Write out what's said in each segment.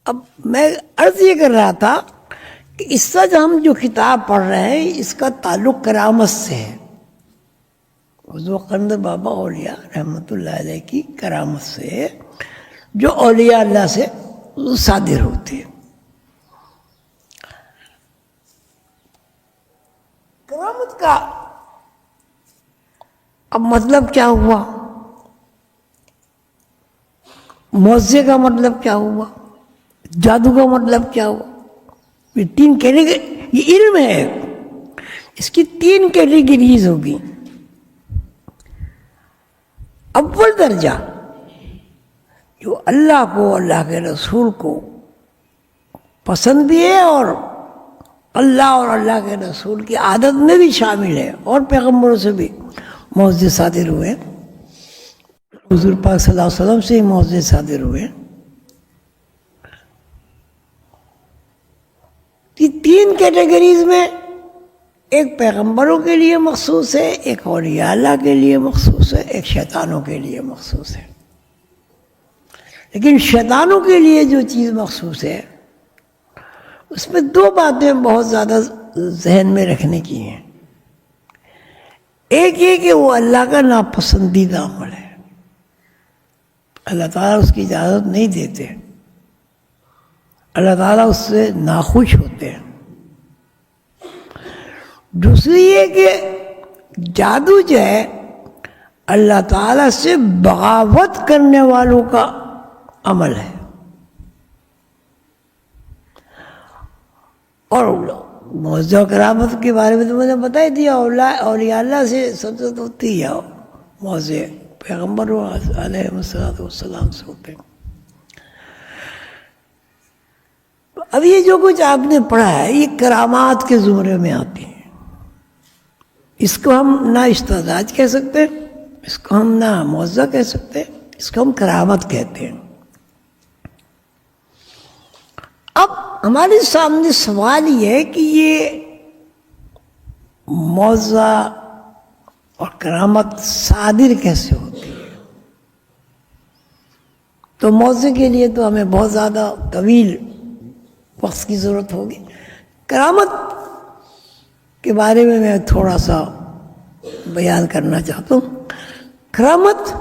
اب میں عرض یہ کر رہا تھا کہ اس سے ہم جو کتاب پڑھ رہے ہیں اس کا تعلق کرامت سے ہے. حضور قندر بابا اولیاء رحمۃ اللہ علیہ کی کرامت سے ہے جو اولیاء اللہ سے صادر ہوتے ہیں. کرامت کا اب مطلب کیا ہوا؟ معجزے کا مطلب کیا ہوا؟ جادو کا مطلب کیا ہوا؟ یہ تین کیٹیگری، یہ علم ہے، اس کی تین کیٹیگریز ہوگی. اول درجہ جو اللہ کو، اللہ کے رسول کو پسند بھی ہے اور اللہ اور اللہ کے رسول کی عادت میں بھی شامل ہے، اور پیغمبروں سے بھی معجزے صادر ہوئے، حضور پاک صلی اللہ علیہ وسلم سے ہی معجزے صادر ہوئے. یہ تین کیٹیگریز میں ایک پیغمبروں کے لیے مخصوص ہے، ایک اولیاء اللہ کے لیے مخصوص ہے، ایک شیطانوں کے لیے مخصوص ہے. لیکن شیطانوں کے لیے جو چیز مخصوص ہے اس میں دو باتیں بہت زیادہ ذہن میں رکھنے کی ہیں. ایک یہ کہ وہ اللہ کا ناپسندیدہ عمل ہے، اللہ تعالیٰ اس کی اجازت نہیں دیتے، اللہ تعالیٰ اس سے ناخوش ہوتے ہیں. دوسری یہ کہ جادو جو ہے اللہ تعالیٰ سے بغاوت کرنے والوں کا عمل ہے. اور معجزہ و کرامت کے بارے میں تو میں نے بتا ہی دیا، اولیاء اللہ سے سبزت ہوتی ہے، معجزے پیغمبر علیہ السلام سے ہوتے ہیں. اب یہ جو کچھ آپ نے پڑھا ہے یہ کرامات کے زمرے میں آتی ہیں. اس کو ہم نہ استعداد کہہ سکتے، اس کو ہم نہ معجزہ کہہ سکتے، اس کو ہم کرامت کہتے ہیں. اب ہمارے سامنے سوال یہ ہے کہ یہ معجزہ اور کرامت صادر کیسے ہوتی ہے؟ تو معجزے کے لیے تو ہمیں بہت زیادہ طویل وقت کی ضرورت ہوگی. کرامت کے بارے میں تھوڑا سا بیان کرنا چاہتا ہوں. کرامت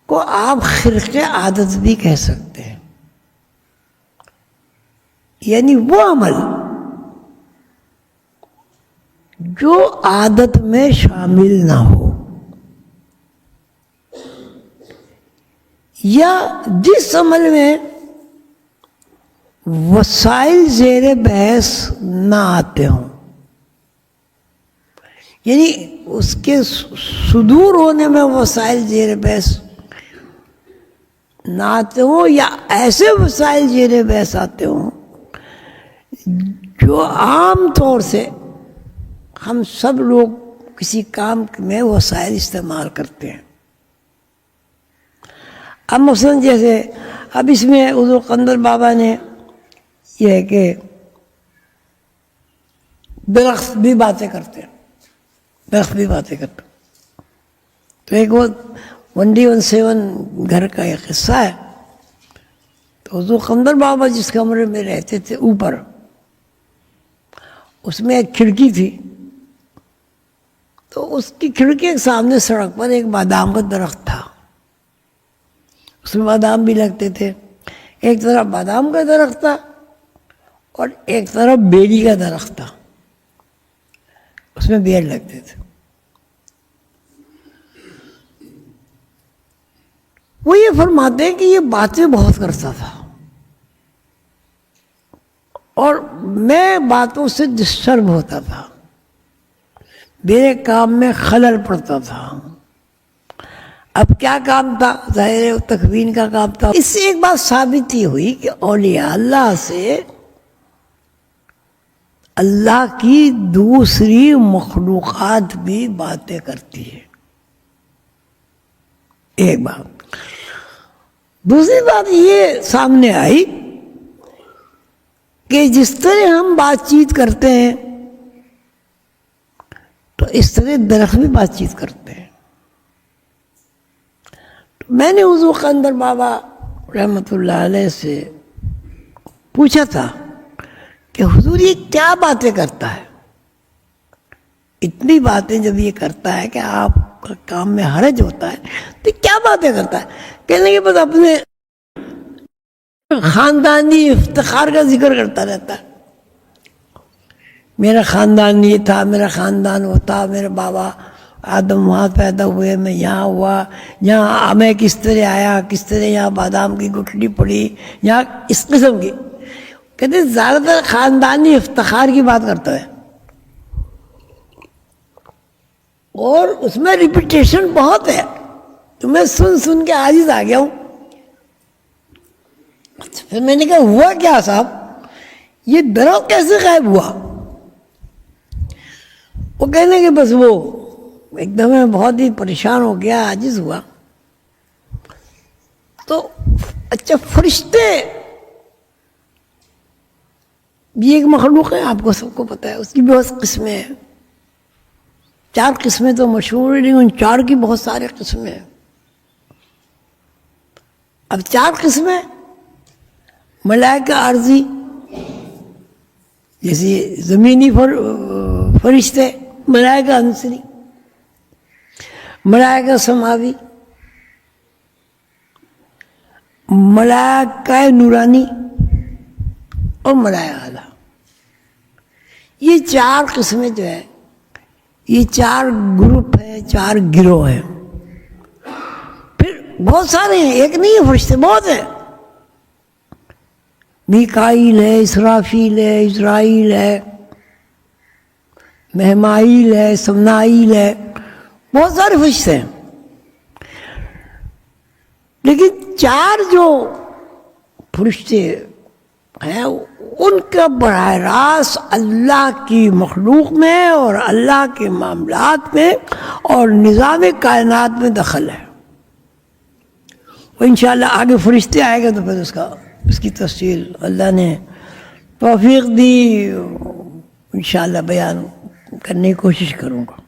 کو آپ خرق عادت بھی کہہ سکتے ہیں، یعنی وہ عمل جو عادت میں شامل نہ ہو یا جس عمل میں وسائل زیر بحث نہ آتے ہوں، یعنی اس کے صدور ہونے میں وسائل زیر بحث نہ آتے ہوں یا ایسے وسائل زیر بحث آتے ہوں جو عام طور سے ہم سب لوگ کسی کام میں وسائل استعمال کرتے ہیں. اب مثلاً جیسے اب اس میں حضور قندر بابا نے یہ ہے کہ درخت بھی باتیں کرتے ہیں، درخت بھی باتیں کرتے ہیں. تو ایک وہ 1D17 گھر کا ایک قصہ ہے. تو حضور قندر بابا جس کمرے میں رہتے تھے اوپر، اس میں ایک کھڑکی تھی. تو اس کی کھڑکی کے سامنے سڑک پر ایک بادام کا درخت تھا، اس میں بادام بھی لگتے تھے. ایک طرف بادام کا درخت تھا اور ایک طرف بیری کا درخت تھا، اس میں بیر لگتے تھے. وہ یہ فرماتے ہیں کہ یہ باتیں بہت کرتا تھا اور میں باتوں سے ڈسٹرب ہوتا تھا، میرے کام میں خلل پڑتا تھا. اب کیا کام تھا؟ ظاہر تکوین کا کام تھا. اس سے ایک بات ثابت ہی ہوئی کہ اولیاء اللہ سے اللہ کی دوسری مخلوقات بھی باتیں کرتی ہے. ایک بات. دوسری بات یہ سامنے آئی کہ جس طرح ہم بات چیت کرتے ہیں تو اس طرح درخت بھی بات چیت کرتے ہیں. میں نے حضور قندر بابا رحمۃ اللہ علیہ سے پوچھا تھا کہ حضور یہ کیا باتیں کرتا ہے، اتنی باتیں جب یہ کرتا ہے کہ آپ کا کام میں حرج ہوتا ہے تو کیا باتیں کرتا ہے؟ کہنے کے بعد اپنے خاندانی افتخار کا ذکر کرتا رہتا ہے، میرا خاندان یہ تھا، میرا خاندان وہ تھا، میرے بابا آدم وہاں پیدا ہوئے، میں یہاں ہوا، یہاں میں کس طرح آیا، کس طرح یہاں بادام کی گٹھلی پڑی، یہاں اس قسم کی کہتے ہیں زیادہ تر خاندانی افتخار کی بات کرتا ہے، اور اس میں ریپیٹیشن بہت ہے، تو میں سن سن کے عاجز آ گیا ہوں۔ پھر میں نے کہا ہوا کیا صاحب، یہ درخت کیسے غائب ہوا؟ وہ کہنے کہ بس وہ ایک دم میں بہت ہی پریشان ہو گیا، عاجز ہوا۔ تو اچھا فرشتے بھی ایک مخلوق ہے، آپ کو سب کو پتہ ہے، اس کی بہت قسمیں ہیں، 4 قسمیں تو مشہور ہیں، لیکن ان 4 کی بہت سارے قسمیں ہیں۔ اب 4 قسمیں، ملائکہ عارضی جیسے زمینی فرشتے، ملائکہ انصری، ملائکہ سماوی، ملائکہ نورانی اور ملائکہ اعلیٰ۔ یہ 4 قسمیں جو ہے، یہ 4 گروپ ہیں، 4 گروہ ہیں۔ پھر بہت سارے ہیں، ایک نہیں ہے، فرشتے بہت ہیں، میکائیل ہے، اسرافیل ہے، اسرائیل ہے، مہمائیل ہے، سمنائیل ہے، بہت سارے فرشتے ہیں۔ لیکن 4 جو فرشتے ہیں ان کا براہ راست اللہ کی مخلوق میں اور اللہ کے معاملات میں اور نظام کائنات میں دخل ہے۔ اور انشاءاللہ آگے فرشتے آئے گا تو پھر اس کی تفصیل اللہ نے توفیق دی، انشاءاللہ بیان کرنے کی کوشش کروں گا۔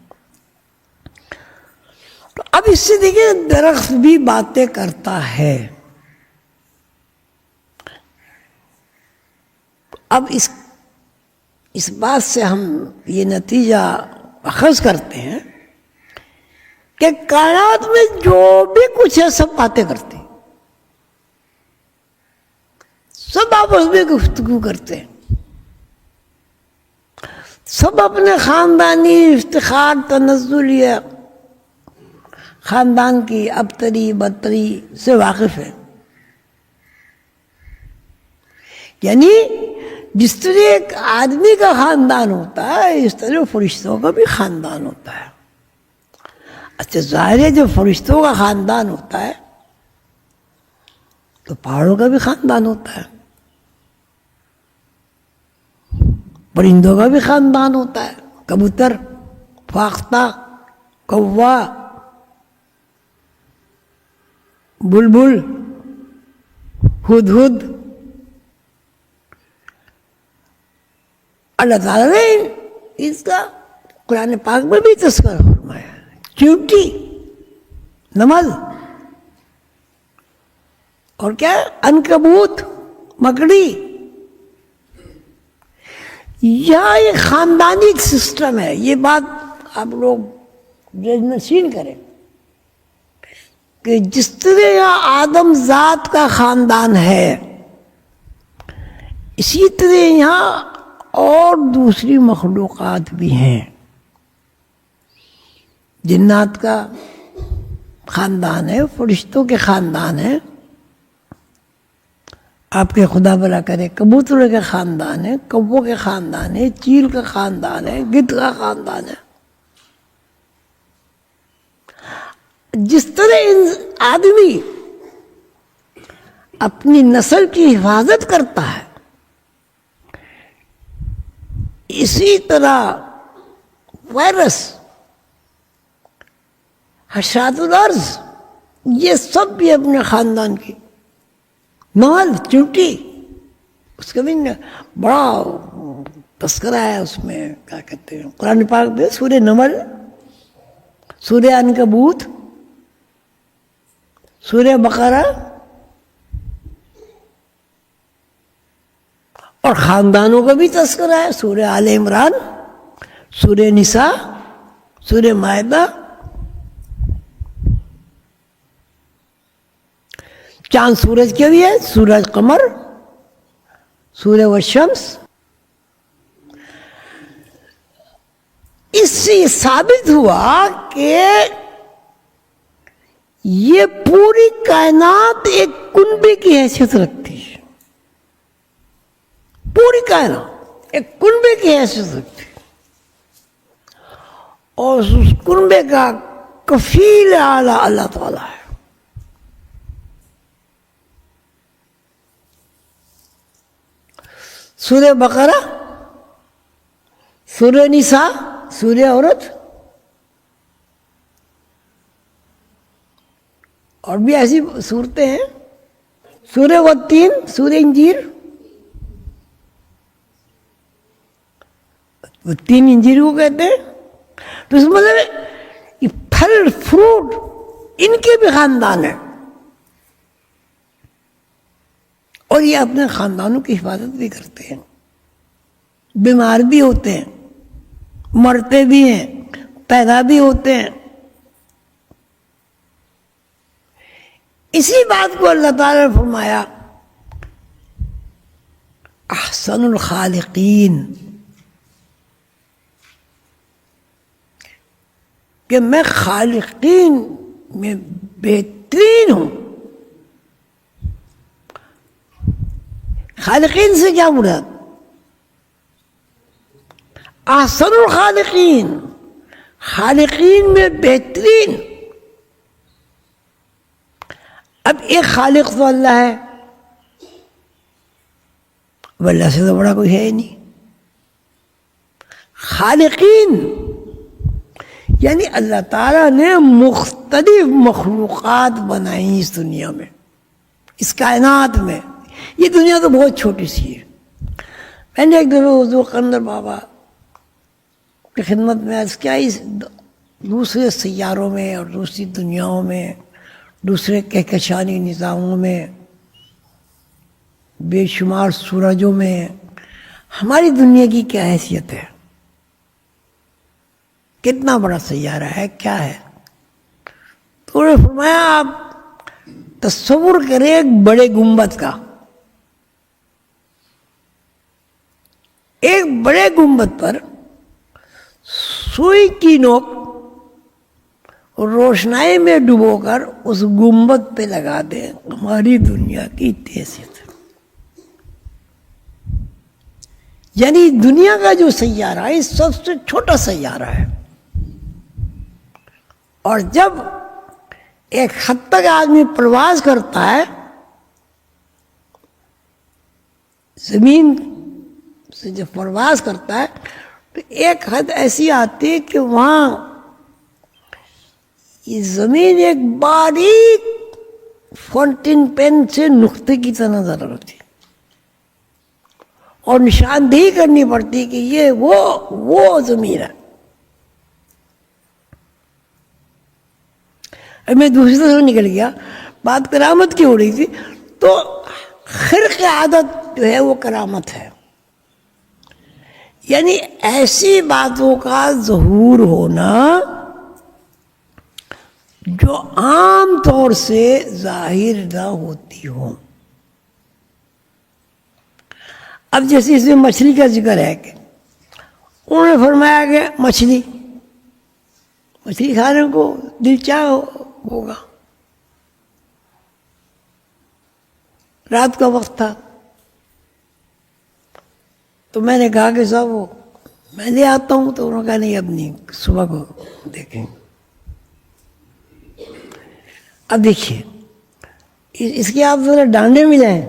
تو اب اس سے دیکھیں درخت بھی باتیں کرتا ہے۔ اب اس بات سے ہم یہ نتیجہ اخذ کرتے ہیں کہ کائنات میں جو بھی کچھ ہے سب باتیں کرتے ہیں، سب آپس میں گفتگو کرتے ہیں، سب اپنے خاندانی افتخار تنزل یا خاندان کی ابتری بدتری سے واقف ہے۔ یعنی جس طرح ایک آدمی کا خاندان ہوتا ہے اس طرح فرشتوں کا بھی خاندان ہوتا ہے۔ اچھا ظاہر ہے جب فرشتوں کا خاندان ہوتا ہے تو پہاڑوں کا بھی خاندان ہوتا ہے، پرندوں کا بھی خاندان ہوتا ہے، کبوتر، فاختہ، کوا، بلبل، ہدہد۔ اللہ تعالیٰ نے اس کا قرآن پاک میں بھی تذکرہ فرمایا، چیونٹی، نمل، اور کیا عنکبوت، مکڑی۔ یہاں ایک خاندانی سسٹم ہے، یہ بات آپ لوگ نشین کریں کہ جس طرح یہاں آدم ذات کا خاندان ہے اسی طرح یہاں اور دوسری مخلوقات بھی ہیں۔ جنات کا خاندان ہے، فرشتوں کے خاندان ہے، آپ کے خدا بھلا کرے کبوتروں کے خاندان ہے، کبوں کے خاندان ہے، چیل کا خاندان ہے، گدھ کا خاندان ہے۔ جس طرح آدمی اپنی نسل کی حفاظت کرتا ہے اسی طرح وائرس، حشرات الارض، یہ سب بھی اپنے خاندان کی، نمل، چیونٹی، اس کا بھی بڑا تذکرہ ہے، اس میں کیا کہتے ہیں قرآن پاک میں، سورہ نمل، سورہ عنکبوت، سورہ بقرہ، اور خاندانوں کا بھی تذکرہ ہے، سورہ آل عمران، سورہ نساء، سورہ مائدہ. چاند سورج کے بھی ہے، سورج قمر، سورہ والشمس. اس سے یہ ثابت ہوا کہ یہ پوری کائنات ایک کنبے کی حیثیت رکھتی ہے. پوری کائنات ایک کنبے کی حیثیت رکھتی ہے، اور اس کنبے کا کفیل اعلیٰ اللہ تعالیٰ ہے. سورہ بقرہ، سورہ نساء، سورہ عورت، اور بھی ایسی صورتیں ہیں، سورہ والتین، سورہ انجیر. تین انجیر کو کہتے ہیں. تو اس مطلب یہ پھل فروٹ ان کے بھی خاندان ہیں، اور یہ اپنے خاندانوں کی حفاظت بھی کرتے ہیں. بیمار بھی ہوتے ہیں، مرتے بھی ہیں، پیدا بھی ہوتے ہیں. اسی بات کو اللہ تعالیٰ نے فرمایا احسن الخالقین، کہ میں خالقین میں بہترین ہوں. خالقین سے کیا مراد؟ احسن الخالقین، خالقین میں بہترین. اب ایک خالق تو اللہ ہے، اب اللہ سے تو بڑا کوئی ہے ہی نہیں. خالقین یعنی اللہ تعالیٰ نے مختلف مخلوقات بنائی اس دنیا میں، اس کائنات میں. یہ دنیا تو بہت چھوٹی سی ہے. میں نے ایک دفعہ حضور قلندر بابا کی خدمت میں عرض کیا، اس دوسرے سیاروں میں اور دوسری دنیاؤں میں، دوسرے کہکشانی نظاموں میں، بے شمار سورجوں میں ہماری دنیا کی کیا حیثیت ہے؟ کتنا بڑا سیارہ ہے، کیا ہے؟ تو انہوں نے فرمایا آپ تصور کریں ایک بڑے گنبد کا، ایک بڑے گنبد پر سوئی کی نوک روشنائی میں ڈبو کر اس گنبد پہ لگا دیں. ہماری دنیا کی حیثیت ہے. یعنی دنیا کا جو سیارہ ہے سب سے چھوٹا سیارہ ہے، اور جب ایک حد تک آدمی پرواز کرتا ہے زمین سے، جب پرواز کرتا ہے تو ایک حد ایسی آتی ہے کہ وہاں یہ زمین ایک باریک فاؤنٹین پین سے نقطے کی طرح نظر آتی ہے، اور نشاندہی کرنی پڑتی کہ یہ وہ زمین ہے. اب میں دوسری طرف نکل گیا، بات کرامت کی ہو رہی تھی، تو خرق عادت جو ہے وہ کرامت ہے. یعنی ایسی باتوں کا ظہور ہونا جو عام طور سے ظاہر نہ ہوتی ہوں. اب جیسے اس میں مچھلی کا ذکر ہے کہ انہوں نے فرمایا کہ مچھلی کھانے کو دل چاہ ہوگا. رات کا وقت تھا تو میں نے کہا کہ صاحب وہ میں لے آتا ہوں. تو انہوں نے کہا نہیں اب نہیں، صبح کو دیکھیں. اب دیکھیے اس کے آپ ذرا ڈانڈے ملے ہیں،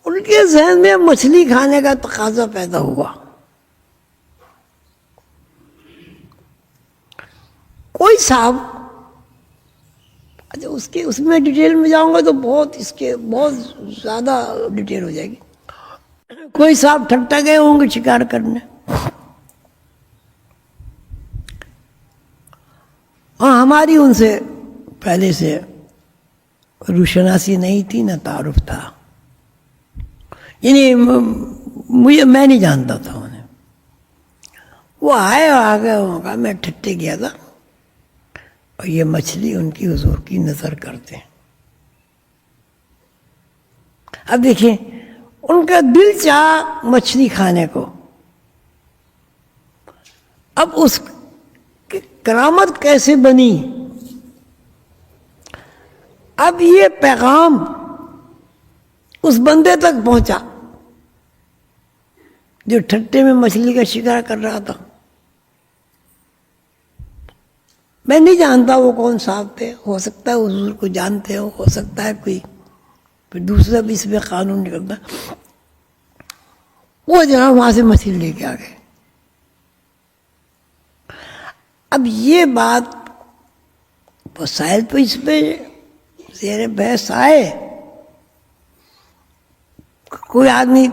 ان کے ذہن میں مچھلی کھانے کا تقاضا پیدا ہوا. کوئی صاحب، اچھا اس میں ڈیٹیل میں جاؤں گا تو بہت زیادہ ڈیٹیل ہو جائے گی. کوئی صاحب ٹھٹا گئے ہوں گے شکار کرنے، ہاں ہماری ان سے پہلے سے روشناسی نہیں تھی، نہ تعارف تھا. یعنی میں نہیں جانتا تھا انہیں. وہ آئے اور آ گئے, کہا میں ٹھٹے گیا تھا اور یہ مچھلی ان کی حضور کی نظر کرتے ہیں. اب دیکھیں ان کا دل چاہا مچھلی کھانے کو. اب اس کی کرامت کیسے بنی؟ اب یہ پیغام اس بندے تک پہنچا جو ٹھٹے میں مچھلی کا شکار کر رہا تھا. میں نہیں جانتا وہ کون صاحب تھے, ہو سکتا ہے حضور کو جانتے ہو سکتا ہے کوئی پھر دوسرا بھی اس میں قانون نکلتا. وہ جناب وہاں سے مچھلی لے کے آ گئے. اب یہ بات وسائل تو اس پہ زیر بحث آئے. کوئی آدمی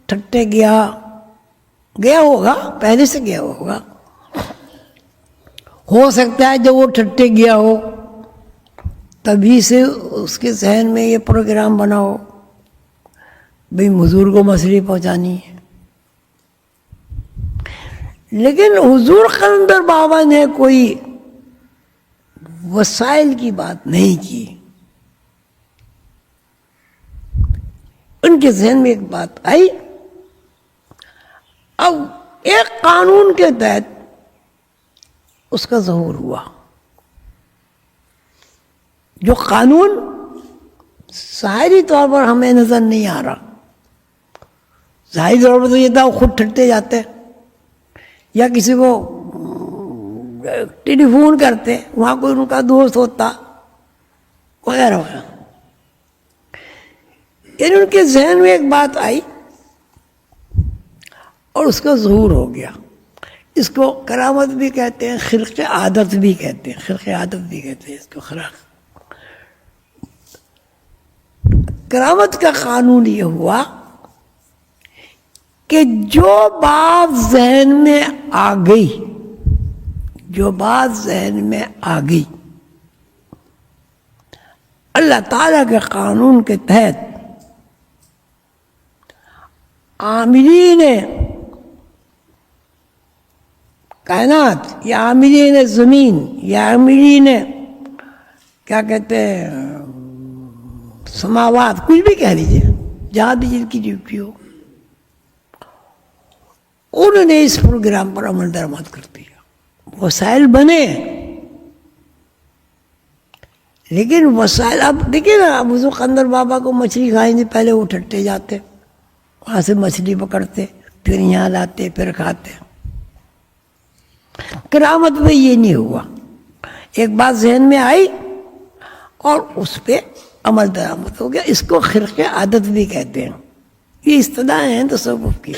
ٹھٹے گیا ہوگا, پہلے سے گیا ہوگا, ہو سکتا ہے جب وہ ٹھٹے گیا ہو تبھی سے اس کے ذہن میں یہ پروگرام بنا ہو بھئی حضور کو مچھلی پہنچانی ہے. لیکن حضور قلندر بابا نے کوئی وسائل کی بات نہیں کی. ان کے ذہن میں ایک بات آئی. اب ایک قانون کے تحت اس کا ظہور ہوا, جو قانون ظاہری طور پر ہمیں نظر نہیں آ رہا. ظاہری طور پر تو یہ تھا وہ خود ٹھٹے جاتے یا کسی کو ٹیلی فون کرتے, وہاں کوئی ان کا دوست ہوتا وغیرہ وغیرہ. یعنی ان کے ذہن میں ایک بات آئی اور اس کا ظہور ہو گیا. اس کو کرامت بھی کہتے ہیں, خرق عادت بھی کہتے ہیں, خرق عادت بھی کہتے ہیں اس کو. کرامت کا قانون یہ ہوا کہ جو بات ذہن میں آ گئی, جو بات ذہن میں آ گئی, اللہ تعالیٰ کے قانون کے تحت عاملین کائنات یا عاملین زمین یا عاملین کیا کہتے ہیں سماوات, کچھ بھی کہہ لیجیے, جہاں بھی جن کی ڈیوٹی ہو, انہوں نے اس پروگرام پر عمل درآمد کر دیا. وسائل بنے, لیکن وسائل اب دیکھیں نا, اب حضور قلندر بابا کو مچھلی کھائیں گے, پہلے وہ ٹھٹے جاتے, وہاں سے مچھلی پکڑتے, پھر یہاں لاتے, پھر کھاتے. کرامت میں یہ نہیں ہوا. ایک بات ذہن میں آئی اور اس پہ عمل درآمد ہو گیا. اس کو خرق عادت بھی کہتے ہیں. یہ اصطلاح ہیں تصوف کی.